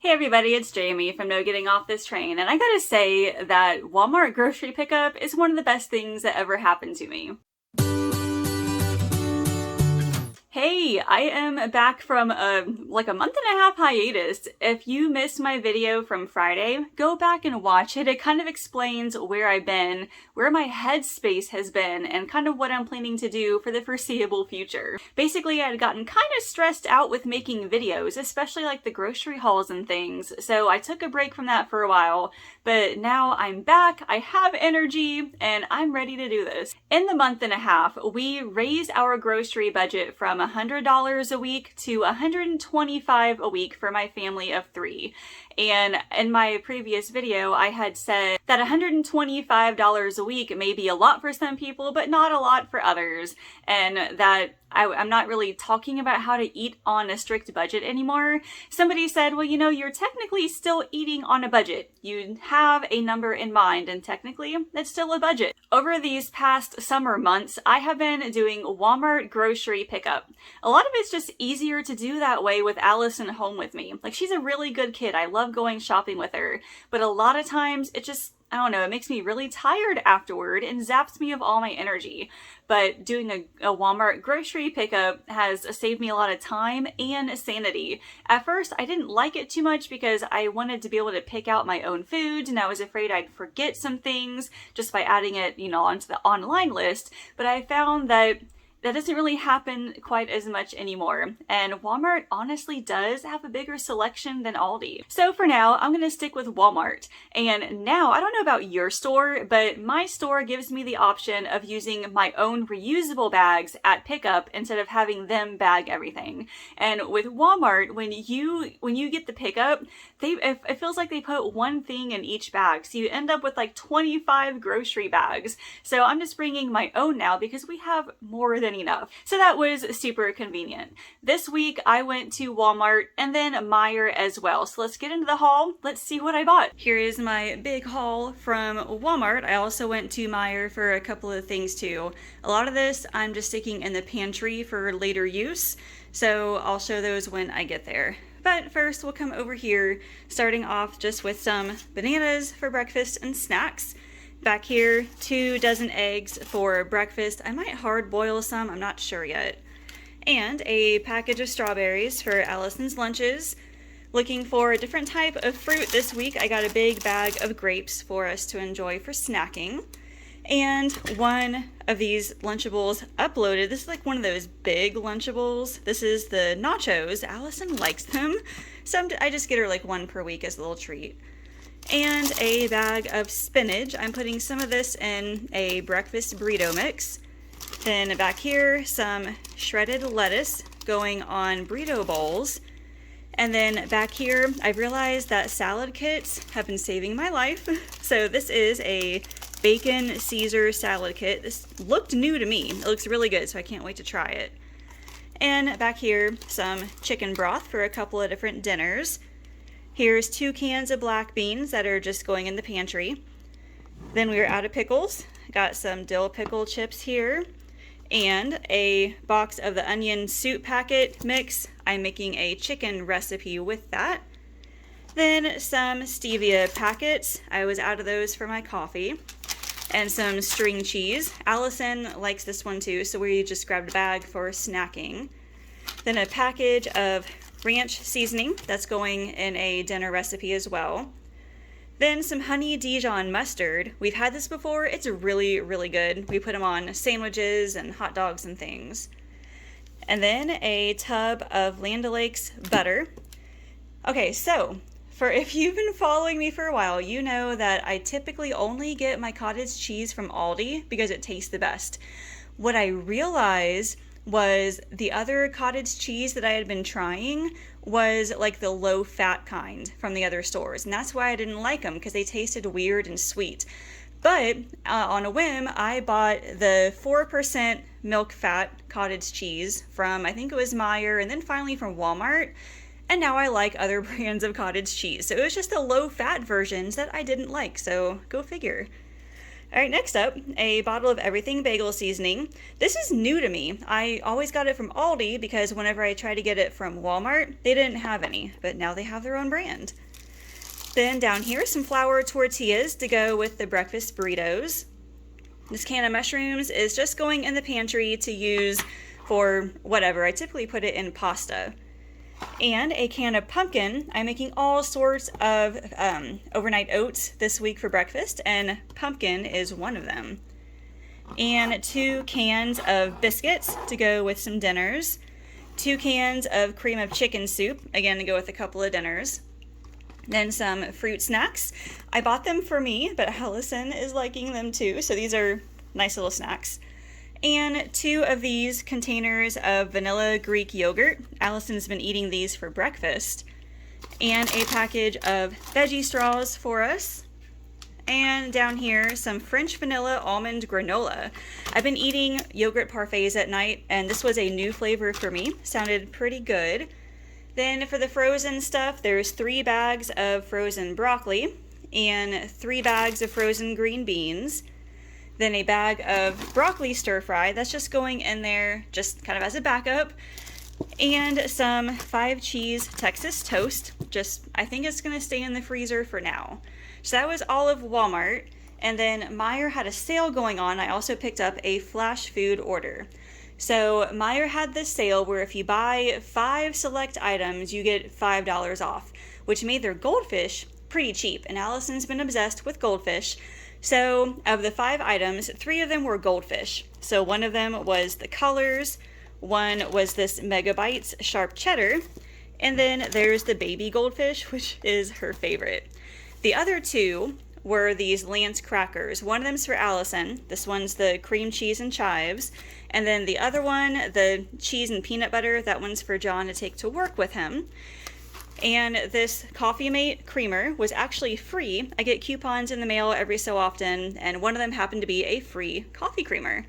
Hey everybody, it's Jamie from No Getting Off This Train, and I gotta say that Walmart grocery pickup is one of the best things that ever happened to me. Hey, I am back from a month and a half hiatus. If you missed my video from Friday, go back and watch it. It kind of explains where I've been, where my headspace has been, and kind of what I'm planning to do for the foreseeable future. Basically, I had gotten kind of stressed out with making videos, especially like the grocery hauls and things, so I took a break from that for a while, but now I'm back, I have energy, and I'm ready to do this. In the month and a half, we raised our grocery budget from $100 a week to $125 a week for my family of 3. And in my previous video, I had said that $125 a week may be a lot for some people, but not a lot for others. And that I'm not really talking about how to eat on a strict budget anymore. Somebody said, well, you know, you're technically still eating on a budget. You have a number in mind, and technically, it's still a budget. Over these past summer months, I have been doing Walmart grocery pickup. A lot of it's just easier to do that way with Allison home with me. Like, she's a really good kid. I love going shopping with her. But a lot of times, it just, I don't know, it makes me really tired afterward and zaps me of all my energy. But doing a Walmart grocery pickup has saved me a lot of time and sanity. At first, I didn't like it too much because I wanted to be able to pick out my own foods, and I was afraid I'd forget some things just by adding it, you know, onto the online list. But I found that doesn't really happen quite as much anymore. And Walmart honestly does have a bigger selection than Aldi. So for now, I'm gonna stick with Walmart. And now, I don't know about your store, but my store gives me the option of using my own reusable bags at pickup instead of having them bag everything. And with Walmart, when you get the pickup, it feels like they put one thing in each bag. So you end up with like 25 grocery bags. So I'm just bringing my own now because we have more than enough. So that was super convenient. This week I went to Walmart and then Meijer as well. So let's get into the haul. Let's see what I bought. Here is my big haul from Walmart. I also went to Meijer for a couple of things too. A lot of this I'm just sticking in the pantry for later use. So I'll show those when I get there. But first we'll come over here, starting off just with some bananas for breakfast and snacks. Back here, 2 dozen eggs for breakfast. I might hard boil some, I'm not sure yet. And a package of strawberries for Allison's lunches. Looking for a different type of fruit this week, I got a big bag of grapes for us to enjoy for snacking. And one of these Lunchables uploaded. This is like one of those big Lunchables. This is the nachos. Allison likes them. So I just get her like one per week as a little treat. And a bag of spinach. I'm putting some of this in a breakfast burrito mix. Then back here, some shredded lettuce going on burrito bowls. And then back here, I've realized that salad kits have been saving my life. So this is a bacon Caesar salad kit. This looked new to me. It looks really good, so I can't wait to try it. And back here, some chicken broth for a couple of different dinners. Here's 2 cans of black beans that are just going in the pantry. Then we are out of pickles. Got some dill pickle chips here. And a box of the onion soup packet mix. I'm making a chicken recipe with that. Then some stevia packets. I was out of those for my coffee. And some string cheese. Allison likes this one too, so we just grabbed a bag for snacking. Then a package of ranch seasoning that's going in a dinner recipe as well. Then some honey Dijon mustard. We've had this before. It's really, really good. We put them on sandwiches and hot dogs and things. And then a tub of Land O'Lakes butter. Okay, so if you've been following me for a while, you know that I typically only get my cottage cheese from Aldi because it tastes the best. What I realized was the other cottage cheese that I had been trying was like the low-fat kind from the other stores. And that's why I didn't like them, because they tasted weird and sweet. But on a whim, I bought the 4% milk fat cottage cheese from, I think it was Meijer, and then finally from Walmart. And now I like other brands of cottage cheese. So it was just the low-fat versions that I didn't like, so go figure. All right, next up, a bottle of everything bagel seasoning. This is new to me. I always got it from Aldi because whenever I tried to get it from Walmart, they didn't have any, but now they have their own brand. Then down here, some flour tortillas to go with the breakfast burritos. This can of mushrooms is just going in the pantry to use for whatever. I typically put it in pasta. And a can of pumpkin. I'm making all sorts of overnight oats this week for breakfast, and pumpkin is one of them. And 2 cans of biscuits to go with some dinners. 2 cans of cream of chicken soup, again to go with a couple of dinners. Then some fruit snacks. I bought them for me, but Allison is liking them too, so these are nice little snacks. And 2 of these containers of vanilla Greek yogurt. Allison's been eating these for breakfast. And a package of veggie straws for us. And down here, some French vanilla almond granola. I've been eating yogurt parfaits at night, and this was a new flavor for me. Sounded pretty good. Then for the frozen stuff, there's 3 bags of frozen broccoli and 3 bags of frozen green beans. Then a bag of broccoli stir fry, that's just going in there just kind of as a backup. And some 5 cheese Texas toast, I think it's gonna stay in the freezer for now. So that was all of Walmart. And then Meijer had a sale going on. I also picked up a flash food order. So Meijer had this sale where if you buy 5 select items, you get $5 off, which made their goldfish pretty cheap. And Allison's been obsessed with goldfish. So of the 5 items, 3 of them were goldfish. So one of them was the colors, one was this Megabytes sharp cheddar, and then there's the baby goldfish, which is her favorite. The other 2 were these Lance crackers. One of them's for Allison. This one's the cream cheese and chives. And then the other one, the cheese and peanut butter, that one's for John to take to work with him. And this Coffee Mate creamer was actually free. I get coupons in the mail every so often, and one of them happened to be a free coffee creamer.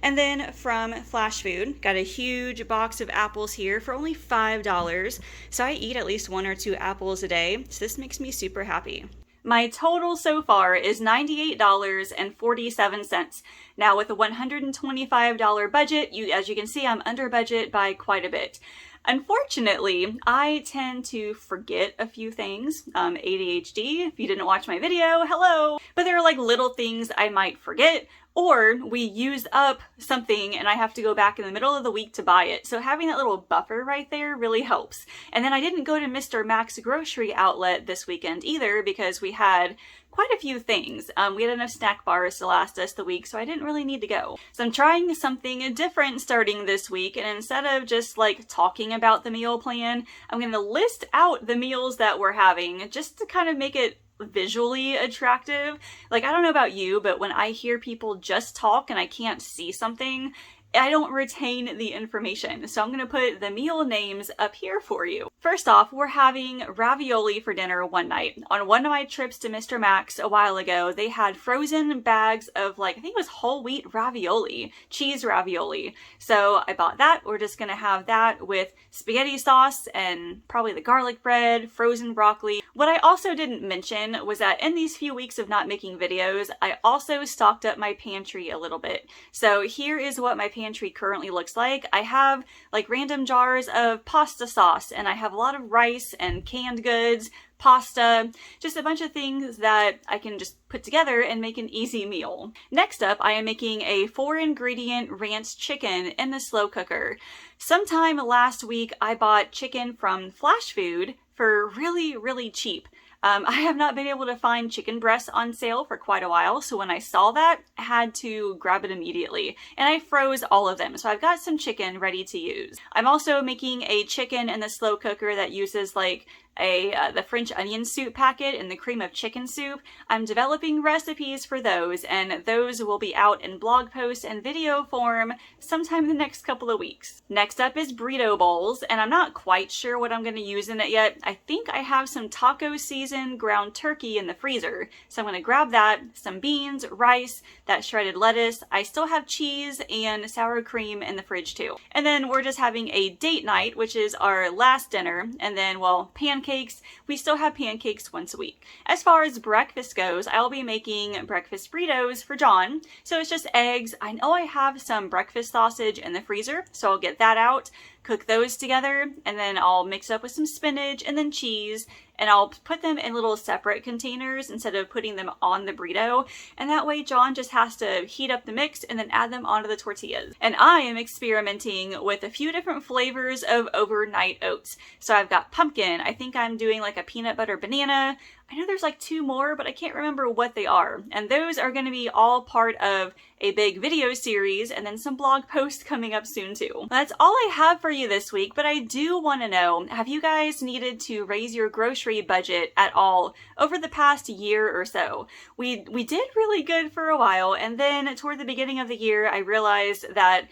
And then from Flash Food, got a huge box of apples here for only $5. So I eat at least 1 or 2 apples a day, so this makes me super happy. My total so far is $98.47. Now with a $125 budget, as you can see, I'm under budget by quite a bit. Unfortunately, I tend to forget a few things. ADHD, if you didn't watch my video, hello! But there are like little things I might forget, or we use up something and I have to go back in the middle of the week to buy it. So having that little buffer right there really helps. And then I didn't go to Mr. Mac's grocery outlet this weekend either because we had quite a few things. We had enough snack bars to last us the week, so I didn't really need to go. So I'm trying something different starting this week, and instead of just like talking about the meal plan, I'm going to list out the meals that we're having just to kind of make it visually attractive. Like, I don't know about you, but when I hear people just talk and I can't see something, I don't retain the information. So I'm going to put the meal names up here for you. First off, we're having ravioli for dinner one night. On one of my trips to Mr. Mac's a while ago, they had frozen bags of I think it was whole wheat ravioli, cheese ravioli. So I bought that. We're just going to have that with spaghetti sauce and probably the garlic bread, frozen broccoli. What I also didn't mention was that in these few weeks of not making videos, I also stocked up my pantry a little bit. So here is what my pantry currently looks like. I have like random jars of pasta sauce, and I have a lot of rice and canned goods, pasta, just a bunch of things that I can just put together and make an easy meal. Next up, I am making a 4-ingredient ranch chicken in the slow cooker. Sometime last week, I bought chicken from Flash Food for really, really cheap. I have not been able to find chicken breasts on sale for quite a while, so when I saw that, I had to grab it immediately. And I froze all of them, so I've got some chicken ready to use. I'm also making a chicken in the slow cooker that uses like the French onion soup packet and the cream of chicken soup. I'm developing recipes for those, and those will be out in blog post and video form sometime in the next couple of weeks. Next up is burrito bowls, and I'm not quite sure what I'm going to use in it yet. I think I have some taco seasoned ground turkey in the freezer, so I'm going to grab that, some beans, rice, that shredded lettuce. I still have cheese and sour cream in the fridge too. And then we're just having a date night, which is our last dinner, and then, well, pancakes pancakes, we still have pancakes once a week. As far as breakfast goes, I'll be making breakfast burritos for John. So it's just eggs. I know I have some breakfast sausage in the freezer, so I'll get that out, cook those together, and then I'll mix up with some spinach and then cheese, and I'll put them in little separate containers instead of putting them on the burrito. And that way John just has to heat up the mix and then add them onto the tortillas. And I am experimenting with a few different flavors of overnight oats. So I've got pumpkin. I think I'm doing like a peanut butter banana. I know there's like 2 more, but I can't remember what they are. And those are going to be all part of a big video series and then some blog posts coming up soon too. That's all I have for you this week, but I do want to know, have you guys needed to raise your grocery budget at all over the past year or so? We did really good for a while, and then toward the beginning of the year, I realized that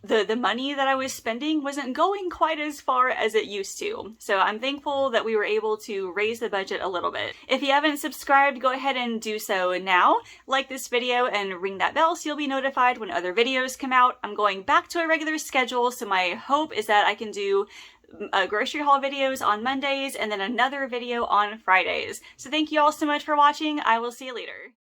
the money that I was spending wasn't going quite as far as it used to. So I'm thankful that we were able to raise the budget a little bit. If you haven't subscribed, go ahead and do so now. Like this video and ring that bell so you'll be notified when other videos come out. I'm going back to a regular schedule, so my hope is that I can do grocery haul videos on Mondays and then another video on Fridays. So thank you all so much for watching. I will see you later.